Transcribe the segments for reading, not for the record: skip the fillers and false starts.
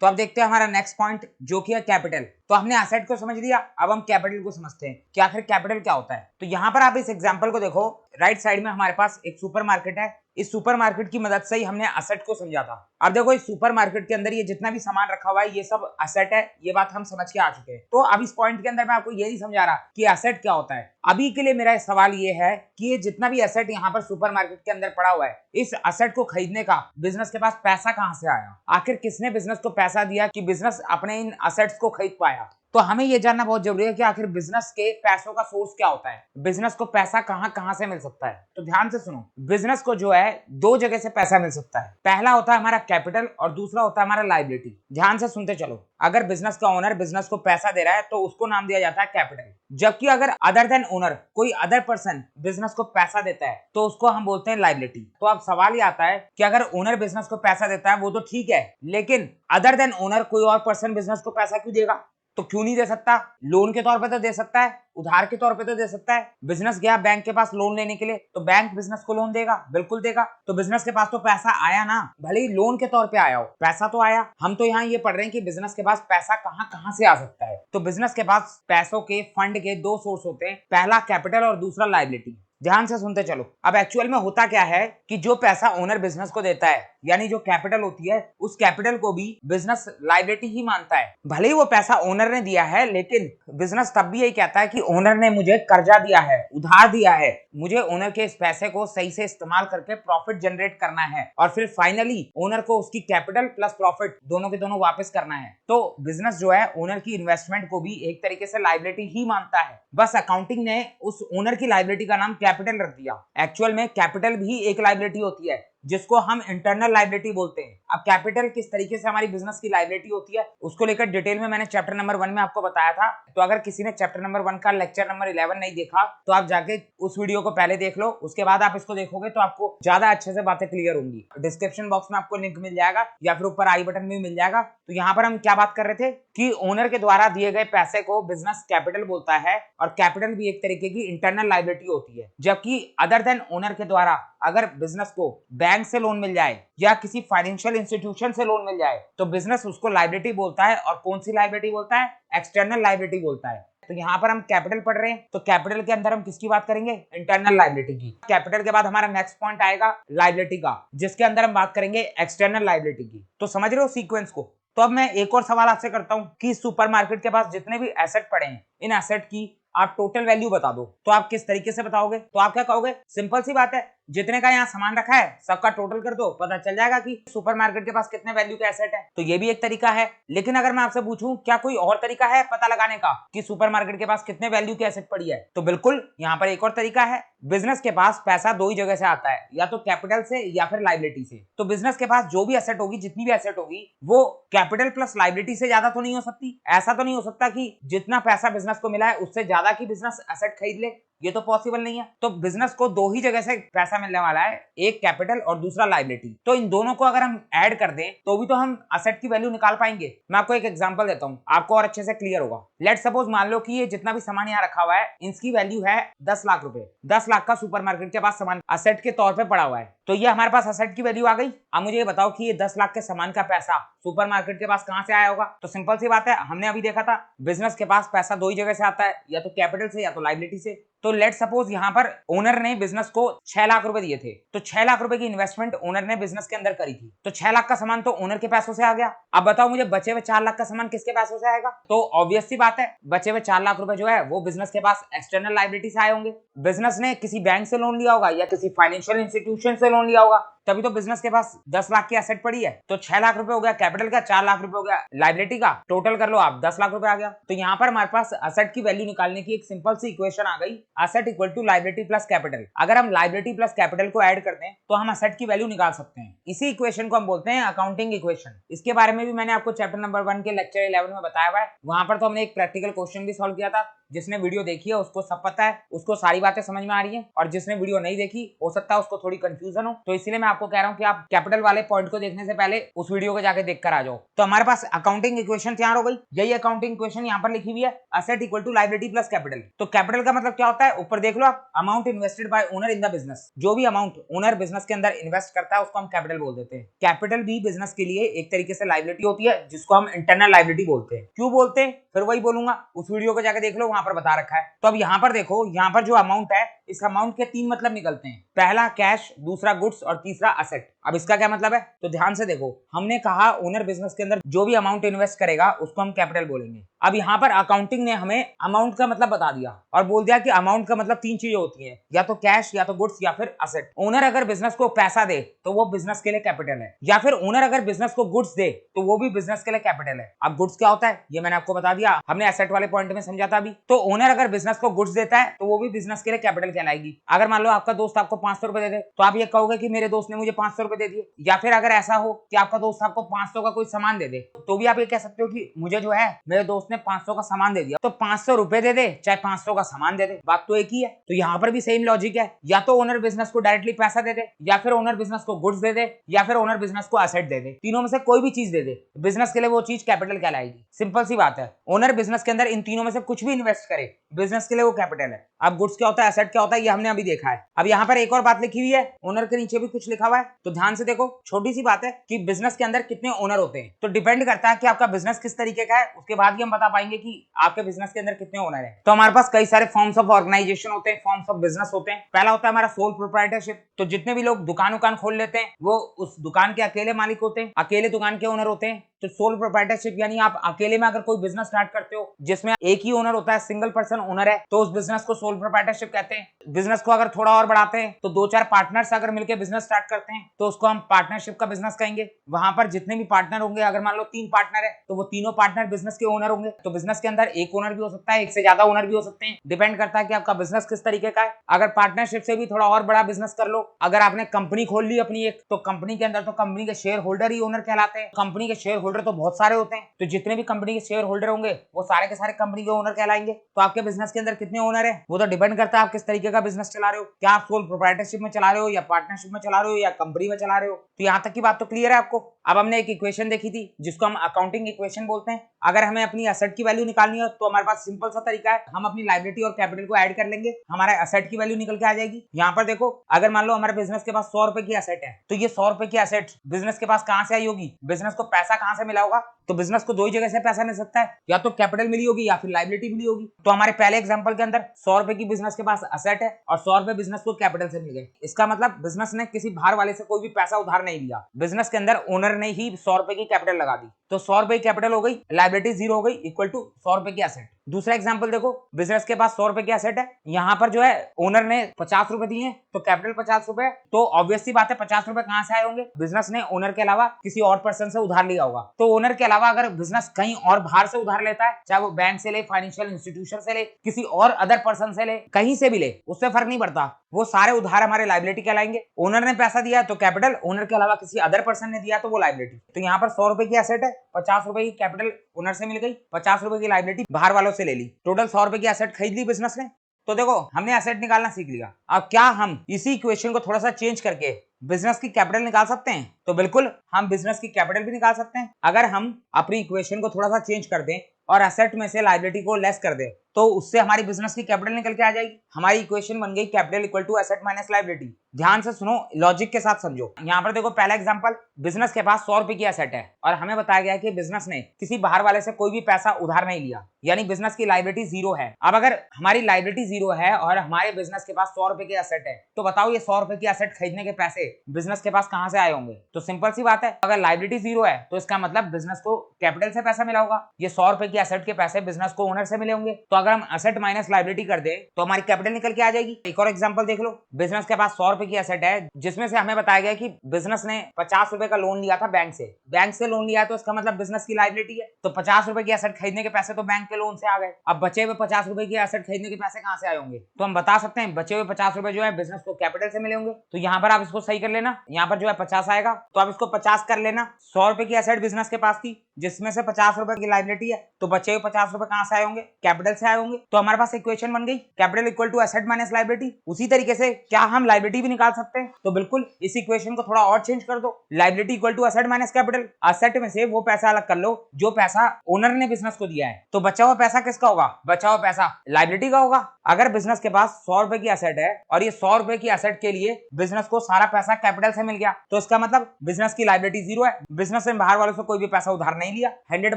तो अब देखते हैं हमारा नेक्स्ट पॉइंट जो कि है कैपिटल। तो हमने एसेट को समझ लिया, अब हम कैपिटल को समझते हैं कि आखिर कैपिटल क्या होता है। तो यहाँ पर आप इस एग्जांपल को देखो, राइट साइड में हमारे पास एक सुपरमार्केट है। इस सुपरमार्केट की मदद से ही हमने एसेट को समझा था। अब देखो इस सुपरमार्केट के अंदर ये जितना भी सामान रखा हुआ है ये सब एसेट है, ये बात हम समझ के आ चुके हैं। तो अब इस पॉइंट के अंदर मैं आपको ये नहीं समझा रहा कि एसेट क्या होता है। अभी के लिए मेरा सवाल ये है कि ये जितना भी एसेट यहाँ पर सुपरमार्केट के अंदर पड़ा हुआ है, इस एसेट को खरीदने का बिजनेस के पास पैसा कहाँ से आया? आखिर किसने बिजनेस को पैसा दिया कि बिजनेस अपने इन एसेट्स को खरीद पाया? तो हमें यह जानना बहुत जरूरी है कि आखिर बिजनेस के पैसों का सोर्स क्या होता है, बिजनेस को पैसा कहां कहां से मिल सकता है। तो ध्यान से सुनो, बिजनेस को जो है दो जगह से पैसा मिल सकता है। पहला होता है हमारा कैपिटल और दूसरा होता है हमारा लायबिलिटी। ध्यान से सुनते चलो, अगर बिजनेस का ओनर बिजनेस को पैसा दे रहा है तो उसको नाम दिया जाता है कैपिटल, जबकि अगर अदर देन ओनर कोई अदर पर्सन बिजनेस को पैसा देता है तो उसको हम बोलते हैं लायबिलिटी। तो अब सवाल ये आता है कि अगर ओनर बिजनेस को पैसा देता है वो तो ठीक है, लेकिन अदर देन ओनर कोई और पर्सन बिजनेस को पैसा क्यों देगा? तो क्यों नहीं दे सकता? लोन के तौर पे तो दे सकता है, उधार के तौर पे तो दे सकता है। बिजनेस गया बैंक के पास लोन लेने के लिए तो बैंक बिजनेस को लोन देगा, बिल्कुल देगा। तो बिजनेस के पास तो पैसा आया ना, भले ही लोन के तौर पे आया हो, पैसा तो आया। हम तो यहाँ ये पढ़ रहे हैं कि बिजनेस के पास पैसा कहाँ कहाँ से आ सकता है। तो बिजनेस के पास पैसों के फंड के दो सोर्स होते हैं, पहला कैपिटल और दूसरा लायबिलिटी। ध्यान से सुनते चलो, अब एक्चुअल में होता क्या है कि जो पैसा ओनर बिजनेस को देता है, यानी जो कैपिटल होती है, उस कैपिटल को भी बिजनेस लायबिलिटी ही मानता है। भले ही वो पैसा ओनर ने दिया है, लेकिन बिजनेस तब भी यही कहता है कि ओनर ने मुझे कर्जा दिया है, उधार दिया है, मुझे ओनर के इस पैसे को सही से इस्तेमाल करके प्रॉफिट जनरेट करना है और फिर फाइनली ओनर को उसकी कैपिटल प्लस प्रॉफिट दोनों के दोनों वापस करना है। तो बिजनेस जो है ओनर की इन्वेस्टमेंट को भी एक तरीके से लायबिलिटी ही मानता है, बस अकाउंटिंग ने उस ओनर की लायबिलिटी का नाम कैपिटल रख दिया। एक्चुअल में कैपिटल भी एक लायबिलिटी होती है जिसको हम इंटरनल लायबिलिटी बोलते हैं। अब कैपिटल किस तरीके से हमारी बिजनेस की लायबिलिटी होती है उसको लेकर डिटेल में मैंने चैप्टर नंबर 1 में आपको बताया था। तो अगर किसी ने चैप्टर नंबर 1 का लेक्चर नंबर 11 नहीं देखा तो आप जाके उस वीडियो को पहले देख लो, उसके बाद आप इसको देखोगे तो आपको ज्यादा अच्छे से बातें क्लियर होंगी। डिस्क्रिप्शन बॉक्स में आपको लिंक मिल जाएगा या फिर ऊपर आई बटन में मिल जाएगा। तो यहाँ पर हम क्या बात कर रहे थे कि ओनर के द्वारा दिए गए पैसे को बिजनेस कैपिटल बोलता है और कैपिटल भी एक तरीके की इंटरनल लायबिलिटी होती है। जबकि अदर देन ओनर के द्वारा अगर बिजनेस को बैंक से लोन मिल जाए या किसी फाइनेंशियल इंस्टीट्यूशन से लोन मिल जाए तो बिजनेस उसको लायबिलिटी बोलता है। और कौन सी लायबिलिटी बोलता है? एक्सटर्नल लायबिलिटी बोलता है। तो यहाँ पर हम कैपिटल पढ़ रहे हैं, तो कैपिटल के अंदर हम किसकी बात करेंगे? इंटरनल लायबिलिटी की। कैपिटल के बाद हमारा नेक्स्ट पॉइंट आएगा लायबिलिटी का, जिसके अंदर हम बात करेंगे एक्सटर्नल लायबिलिटी की। तो समझ रहे हो सीक्वेंस को? तो अब मैं एक और सवाल आपसे करता हूं कि सुपरमार्केट के पास जितने भी एसेट पड़े हैं, इन एसेट की आप टोटल वैल्यू बता दो। तो आप किस तरीके से बताओगे? तो आप क्या कहोगे? सिंपल सी बात है, जितने का यहाँ सामान रखा है सबका टोटल कर दो, पता चल जाएगा कि सुपरमार्केट के पास कितने वैल्यू के एसेट है। तो ये भी एक तरीका है। लेकिन अगर मैं आपसे पूछूं क्या कोई और तरीका है पता लगाने का कि सुपरमार्केट के पास कितने वैल्यू के एसेट पड़ी है? तो बिल्कुल यहाँ पर एक और तरीका है। बिजनेस के पास पैसा दो ही जगह से आता है, या तो कैपिटल से या फिर लायबिलिटी से। तो बिजनेस के पास जो भी एसेट होगी, जितनी भी एसेट होगी, वो कैपिटल प्लस लायबिलिटी से ज्यादा तो नहीं हो सकती। ऐसा तो नहीं हो सकता कि जितना पैसा बिजनेस को मिला है उससे ज्यादा की बिजनेस एसेट खरीद ले, ये तो पॉसिबल नहीं है। तो बिजनेस को दो ही जगह से पैसा मिलने वाला है, एक कैपिटल और दूसरा लायबिलिटी। तो इन दोनों को अगर हम ऐड कर दें तो भी तो हम एसेट की वैल्यू निकाल पाएंगे। मैं आपको एक एग्जांपल देता हूं, आपको और अच्छे से क्लियर होगा। लेट्स सपोज मान लो कि ये जितना भी सामान यहाँ रखा हुआ है इसकी वैल्यू है 10 लाख रुपए। 10 लाख का सुपरमार्केट के पास सामान एसेट के तौर पे पड़ा हुआ है। तो ये हमारे पास एसेट की वैल्यू आ गई। अब मुझे ये बताओ कि ये 10 लाख के सामान का पैसा सुपरमार्केट के पास कहां से आया होगा? तो सिंपल सी बात है, हमने अभी देखा था बिजनेस के पास पैसा दो ही जगह से आता है, या तो कैपिटल से या तो लायबिलिटी से। तो लेट सपोज यहाँ पर ओनर ने बिजनेस को 6 लाख रुपए दिए थे, तो 6 लाख रुपए की इन्वेस्टमेंट ओनर ने बिजनेस के अंदर करी थी, तो 6 लाख का सामान तो ओनर के पैसों से आ गया। अब बताओ मुझे बचे हुए 4 लाख का सामान किसके पैसों से आएगा? तो ऑब्वियस सी बात है, बचे हुए 4 लाख रुपए जो है वो बिजनेस के पास एक्सटर्नल लायबिलिटी से आए होंगे। बिजनेस ने किसी बैंक से लोन लिया होगा या किसी फाइनेंशियल इंस्टीट्यूशन से लोन लिया होगा, तभी तो बिजनेस के पास 10 लाख की एसेट पड़ी है। तो 6 लाख रुपए हो गया कैपिटल का, 4 लाख रुपए हो गया लायबिलिटी का, टोटल कर लो आप 10 लाख रुपए आ गया। तो यहाँ पर हमारे पास एसेट की वैल्यू निकालने की एक सिंपल सी इक्वेशन आ गई, asset equal to liability plus capital. अगर हम लायबिलिटी प्लस कैपिटल को ऐड कर दें तो हम एसेट की वैल्यू निकाल सकते हैं। इसी इक्वेशन को हम बोलते हैं अकाउंटिंग इक्वेशन। इसके बारे में भी मैंने आपको चैप्टर नंबर 1 के लेक्चर 11 में बताया हुआ है। वहां पर तो हमने एक प्रैक्टिकल क्वेश्चन भी सॉल्व किया था। जिसने वीडियो देखी है उसको सब पता है, उसको सारी बातें समझ में आ रही है, और जिसने वीडियो नहीं देखी हो सकता है उसको थोड़ी कंफ्यूजन हो। तो इसीलिए मैं आपको कह रहा हूँ कि आप कैपिटल वाले पॉइंट को देखने से पहले उस वीडियो को जाके देख कर आ जाओ। तो हमारे पास अकाउंटिंग इक्वेशन तैयार हो गई। यही अकाउंटिंग इक्वेशन यहाँ पर लिखी हुई है, asset equal to liability plus capital. तो कैपिटल का मतलब क्या होता है, ऊपर देख लो आप, amount invested by owner in the business. जो भी अमाउंट ओनर बिजनेस के अंदर इन्वेस्ट करता है उसको हम कैपिटल बोल देते हैं। कैपिटल भी बिजनेस के लिए एक तरीके से लायबिलिटी होती है, जिसको हम इंटरनल लायबिलिटी बोलते हैं। क्यों बोलते हैं फिर वही बोलूंगा, उस वीडियो को जाकर देख लो, वहां पर बता रखा है। तो अब यहाँ पर देखो, यहाँ पर जो अमाउंट है, इस अमाउंट के 3 मतलब निकलते हैं। पहला कैश, दूसरा गुड्स और तीसरा असेट। अब इसका क्या मतलब है, तो ध्यान से देखो, हमने कहा ओनर बिजनेस के अंदर जो भी अमाउंट इन्वेस्ट करेगा उसको हम कैपिटल बोलेंगे। अब यहाँ पर अकाउंटिंग ने हमें अमाउंट का मतलब बता दिया और बोल दिया कि अमाउंट का मतलब 3 चीजें होती हैं, या तो कैश, या तो गुड्स, या फिर असेट। ओनर अगर बिजनेस को पैसा दे तो वो बिजनेस के लिए कैपिटल है, या फिर ओनर अगर बिजनेस को गुड्स दे तो वो भी बिजनेस के लिए कैपिटल है। अब गुड्स क्या होता है ये मैंने आपको बता दिया, हमने एसेट वाले पॉइंट में समझा था अभी। तो ओनर अगर बिजनेस को गुड्स देता है तो वो भी बिजनेस के लिए कैपिटल कहलाएगी। अगर मान लो आपका दोस्त आपको 500 रुपए दे दे तो आप ये कहोगे कि मेरे दोस्त ने मुझे 500 रुपए दे दिए। या फिर अगर ऐसा हो कि आपका दोस्त आपको 500 का कोई सामान दे दे तो भी आप ये कह सकते हो कि मुझे जो है मेरे दोस्त ने 500 का सामान दे दिया। तो 500 रुपए दे दे चाहे 500 का सामान दे दे, बात तो एक ही है। तो यहाँ पर भी सेम लॉजिक है, या तो ओनर बिजनेस को डायरेक्टली पैसा दे दे, या फिर ओनर बिजनेस को गुड्स दे दे, या फिर ओनर बिजनेस को असेट दे दे। तीनों में से कोई भी चीज दे दे, बिजनेस के लिए वो चीज कैपिटल कहलाएगी। सिंपल सी बात है, ओनर बिजनेस के अंदर इन तीनों में से कुछ भी इन्वेस्ट करे बिजनेस के लिए वो कैपिटल है। अब गुड्स क्या होता है, एसेट क्या होता है, ये हमने अभी देखा है। अब यहाँ पर एक और बात लिखी हुई है, ओनर के नीचे भी कुछ लिखा हुआ है, तो ध्यान से देखो। छोटी सी बात है कि बिजनेस के अंदर कितने ओनर होते हैं, तो डिपेंड करता है कि आपका बिजनेस किस तरीके का है, उसके बाद ही हम बता पाएंगे कि आपके बिजनेस के अंदर कितने ओनर है। तो हमारे पास कई सारे फॉर्म्स ऑफ ऑर्गेनाइजेशन होते हैं, फॉर्म्स ऑफ बिजनेस होते हैं। पहला होता है हमारा सोल प्रोप्राइटरशिप। तो जितने भी लोग दुकान खोल लेते हैं वो उस दुकान के अकेले मालिक होते हैं, अकेले दुकान के ओनर होते हैं। तो सोल प्रोप्राइटरशिप यानी आप अकेले में अगर कोई बिजनेस स्टार्ट करते हो जिसमें एक ही ओनर होता है, सिंगल पर्सन ओनर है, तो उस बिजनेस को सोल प्रोप्राइटरशिप कहते हैं। बिजनेस को अगर थोड़ा और बढ़ाते हैं तो 2-4 पार्टनर्स अगर मिलकर बिजनेस स्टार्ट करते हैं तो उसको हम पार्टनरशिप का बिजनेस कहेंगे। वहां पर जितने भी पार्टनर होंगे, अगर मान लो 3 पार्टनर है तो वो तीनों पार्टनर बिजनेस के ओनर होंगे। तो बिजनेस के अंदर एक ओनर भी हो सकता है, एक से ज्यादा ओनर भी हो सकते हैं, डिपेंड करता है कि आपका बिजनेस किस तरीके का है। अगर पार्टनरशिप से भी थोड़ा और बड़ा बिजनेस कर लो, अगर आपने कंपनी खोल ली अपनी एक, तो कंपनी के अंदर तो कंपनी के शेयर होल्डर ही ओनर कहलाते हैं। कंपनी के शेयर होल्डर तो बहुत सारे होते हैं, तो जितने भी कंपनी के शेयर होल्डर होंगे वो सारे के सारे कंपनी के ओनर कहलाएंगे। तो आपके बिजनेस के अंदर कितने ओनर है वो तो डिपेंड करता है आप किस तरीके का बिजनेस चला रहे हो, क्या आप सोल प्रोप्राइटरशिप में चला रहे हो, या पार्टनरशिप में चला रहे हो, या कंपनी में चला रहे हो। तो यहाँ तक की बात तो क्लियर है आपको। अब हमने एक इक्वेशन देखी थी जिसको हम अकाउंटिंग इक्वेशन बोलते हैं। अगर हमें अपनी एसेट की वैल्यू निकालनी है तो हमारे पास सिंपल सा तरीका है, हम अपनी लायबिलिटी और कैपिटल को ऐड कर लेंगे, हमारा एसेट की वैल्यू निकल के आ जाएगी। यहाँ पर देखो, अगर मान लो हमारे बिजनेस के पास 100 रुपए की एसेट है, तो ये 100 रुपए की एसेट बिजनेस के पास कहां से आई होगी, बिजनेस को पैसा कहां से मिला होगा। तो बिजनेस को 2 ही जगह से पैसा मिल सकता है, या तो कैपिटल मिली होगी या फिर लायबिलिटी मिली होगी। तो हमारे पहले एग्जांपल के अंदर 100 रुपए की बिजनेस के पास एसेट है और 100 रुपए बिजनेस को कैपिटल से मिल गए। इसका मतलब बिजनेस ने किसी बाहर वाले से कोई भी पैसा उधार नहीं लिया, बिजनेस के अंदर ओनर ने ही 100 रुपए की कैपिटल लगा दी। तो 100 रुपए की कैपिटल हो गई, लायबिलिटी 0 हो गई, इक्वल टू 100 रुपए की एसेट। दूसरा एग्जांपल देखो, बिजनेस के पास 100 रुपए की एसेट है, यहाँ पर जो है ओनर ने 50 रुपए दिए, तो कैपिटल 50 रुपए। तो ऑब्वियस सी बात है 50 रुपए कहां से आए होंगे, बिजनेस ने ओनर के अलावा किसी और पर्सन से उधार लिया होगा। तो ओनर के अलावा अगर बिजनेस कहीं और बाहर से उधार लेता है, चाहे वो बैंक से ले, फाइनेंशियल इंस्टीट्यूशन से ले, किसी और अदर पर्सन से ले, कहीं से भी ले, उससे फर्क नहीं पड़ता, वो सारे उधार हमारे लायबिलिटी कहलाएंगे। ओनर ने पैसा दिया तो कैपिटल, ओनर के अलावा किसी अदर पर्सन ने दिया तो वो लायबिलिटी। तो यहाँ पर 100 रुपए की एसेट है, 50 रुपए की कैपिटल ओनर से मिल गई, 50 रुपए की लायबिलिटी बाहर वालों से ले ली, टोटल 100 रुपए की एसेट खरीद ली बिजनेस ने। तो देखो, हमने एसेट निकालना सीख लिया। अब क्या हम इसी इक्वेशन को थोड़ा सा चेंज करके बिजनेस की कैपिटल निकाल सकते हैं? तो बिल्कुल, हम बिजनेस की कैपिटल भी निकाल सकते हैं। अगर हम अपनी इक्वेशन को थोड़ा सा चेंज कर दें और एसेट में से लायबिलिटी को लेस कर दें, तो उससे हमारी बिजनेस की कैपिटल निकल के आ जाएगी। हमारी इक्वेशन बन गई capital equal to asset minus liability. ध्यान से सुनो, लॉजिक के साथ समझो। यहाँ पर देखो, पहला एग्जांपल, बिजनेस के पास 100 रुपए की एसेट है और हमें बताया गया कि बिजनेस ने किसी बाहर वाले से कोई भी पैसा उधार नहीं लिया, यानी बिजनेस की लायबिलिटी 0 है। अब अगर हमारी लायबिलिटी 0 है और हमारे बिजनेस के पास 100 रुपए की एसेट है, तो बताओ ये 100 रुपए की एसेट खरीदने के पैसे बिजनेस के पास कहां से आए होंगे? तो सिंपल सी बात है, अगर लायबिलिटी 0 है तो इसका मतलब बिजनेस को कैपिटल से पैसा मिला होगा। ये 100 रुपए की एसेट के पैसे बिजनेस को ओनर से मिले होंगे। तो अगर हम एसेट माइनस लायबिलिटी कर दे तो हमारी कैपिटल निकल के आ जाएगी। एक और एग्जांपल देख लो, बिजनेस के पास 100 रुपए रुपए की एसेट है जिसमें से हमें बताया गया कि बिजनेस ने 50 रुपए का लोन लिया था बैंक से लोन लिया है, तो इसका मतलब बिजनेस की लायबिलिटी है। तो 50 रुपए की एसेट खरीदने के पैसे तो बैंक के लोन से आ गए। अब बचे हुए 50 रुपए की एसेट खरीदने के पैसे कहां से आए होंगे? तो हम बता सकते हैं बचे हुए 50 रुपए जो है बिजनेस को कैपिटल से मिले होंगे। तो यहाँ पर आप इसको सही कर लेना, यहाँ पर जो है 50 आएगा, तो आप इसको 50 कर लेना। 100 रुपए की एसेट बिजनेस के पास थी जिसमें से 50 रुपए की लायबिलिटी है, तो बचे हुए 50 रुपए कहां से आए होंगे? कैपिटल से आए होंगे। तो हमारे पास इक्वेशन बन गई capital equal to asset minus liability. उसी तरीके से क्या हम लायबिलिटी भी निकाल सकते हैं? तो बिल्कुल इस इक्वेशन को थोड़ा और चेंज कर दो, liability equal to asset minus capital. Asset में से वो पैसा अलग कर लो जो पैसा ओनर ने बिजनेस को दिया है, तो बचा हुआ पैसा किसका होगा? बचा हुआ पैसा लायबिलिटी का होगा। अगर बिजनेस के पास 100 रुपए की एसेट है और ये 100 रुपए की एसेट के लिए बिजनेस को सारा पैसा कैपिटल से मिल गया, तो इसका मतलब बिजनेस की लायबिलिटी 0 है। बिजनेस ने बाहर वालों से कोई भी पैसा उधार नहीं लिया। 100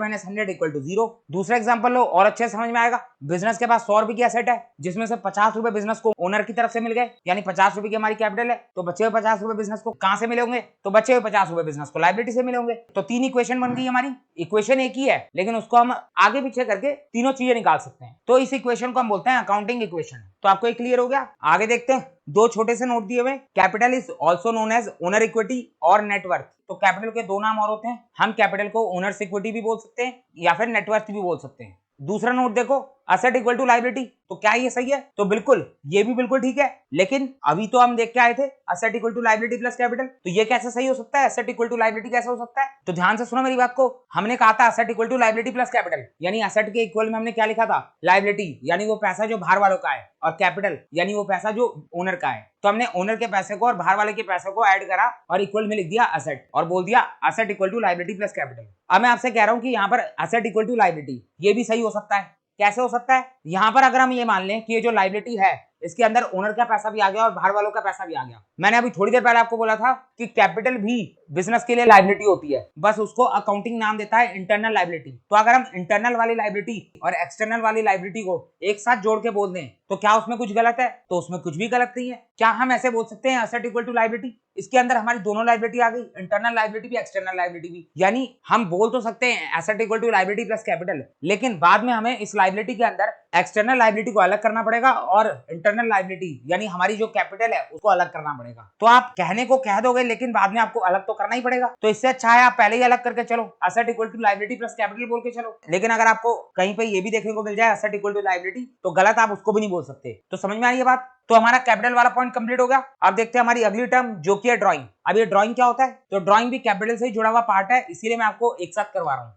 माइनस 100 इक्वल टू 0। दूसरा एग्जांपल लो और अच्छे से समझ में आएगा। बिजनेस के पास 100 रुपए की एसेट है जिसमें से 50 रुपए बिजनेस को ओनर की तरफ से मिल गए, यानी 50 रुपए की हमारी कैपिटल है। तो बचे हुए 50 रुपए बिजनेस को कहां से मिले होंगे? तो बचे हुए 50 रुपए बिजनेस को लायबिलिटी से मिले होंगे। तो 3 इक्वेशन बन गई हमारी। इक्वेशन एक ही है लेकिन उसको हम आगे पीछे करके तीनों चीजें निकाल सकते हैं। तो इस इक्वेशन को हम बोलते हैं अकाउंटिंग इक्वेशन। तो आपको ये क्लियर हो गया? आगे देखते हैं। 2 छोटे से नोट दिए हुए। Capital is also known as owner equity और नेटवर्थ। तो कैपिटल के 2 नाम और होते हैं। हम कैपिटल को ओनर्स इक्विटी भी बोल सकते हैं या फिर नेटवर्थ भी बोल सकते हैं। दूसरा नोट देखो, एसेट इक्वल टू लायबिलिटी। तो क्या ये सही है? तो बिल्कुल, ये भी बिल्कुल ठीक है। लेकिन अभी तो हम देख के आए थे asset equal to liability plus capital, तो ये कैसे सही हो सकता है? एसेट इक्वल टू लायबिलिटी कैसे हो सकता है? तो ध्यान से सुनो मेरी बात को। हमने कहा था asset equal to liability plus capital, यानी एसेट के इक्वल में हमने क्या लिखा था? लायबिलिटी, यानी वो पैसा जो बाहर वालों का है, और कैपिटल यानी वो पैसा जो ओनर का है। तो हमने ओनर के पैसे को और बाहर वाले के पैसे को ऐड करा और इक्वल में लिख दिया एसेट, और बोल दिया asset equal to liability plus capital. अब मैं आपसे कह रहा हूं कि यहाँ पर एसेट इक्वल टू लायबिलिटी ये भी सही हो सकता है। कैसे हो सकता है? यहां पर अगर हम ये मान लें कि ये जो लायबिलिटी है इसके अंदर ओनर का पैसा भी आ गया और बाहर वालों का पैसा भी आ गया। मैंने अभी थोड़ी देर पहले आपको बोला था कि कैपिटल भी बिजनेस के लिए लायबिलिटी होती है, बस उसको अकाउंटिंग नाम देता है इंटरनल लायबिलिटी। तो अगर हम इंटरनल वाली लायबिलिटी और एक्सटर्नल वाली लायबिलिटी को एक साथ जोड़ के बोल दें तो क्या उसमें कुछ गलत है? तो उसमें कुछ भी गलत नहीं है। क्या हम ऐसे बोल सकते हैं एसेट इक्वल टू लायबिलिटी? इसके अंदर हमारी दोनों लायबिलिटी आ गई, इंटरनल लायबिलिटी भी एक्सटर्नल लायबिलिटी भी। यानी हम बोल तो सकते हैं asset equal to liability plus capital, लेकिन बाद में हमें इस लायबिलिटी के अंदर एक्सटर्नल लायबिलिटी को अलग करना पड़ेगा और इंटरनल लायबिलिटी यानी हमारी जो कैपिटल है उसको अलग करना पड़ेगा। तो आप कहने को कह दोगे लेकिन बाद में आपको अलग तो करना ही पड़ेगा। तो इससे अच्छा है आप पहले ही अलग करके चलो, asset equal to liability plus capital बोल के चलो। लेकिन अगर आपको कहीं पे ये भी देखने को मिल जाए एसेट इक्वल टू लायबिलिटी, तो गलत आप उसको भी नहीं बोल सकते। तो समझ में आ रही है बात? तो हमारा कैपिटल वाला पॉइंट कंप्लीट हो गया। अब देखते हैं हमारी अगली टर्म जो कि है ड्राइंग। अब ये ड्राइंग क्या होता है? तो ड्राइंग भी कैपिटल से ही जुड़ा हुआ पार्ट है, इसीलिए मैं आपको एक साथ करवा रहा हूँ।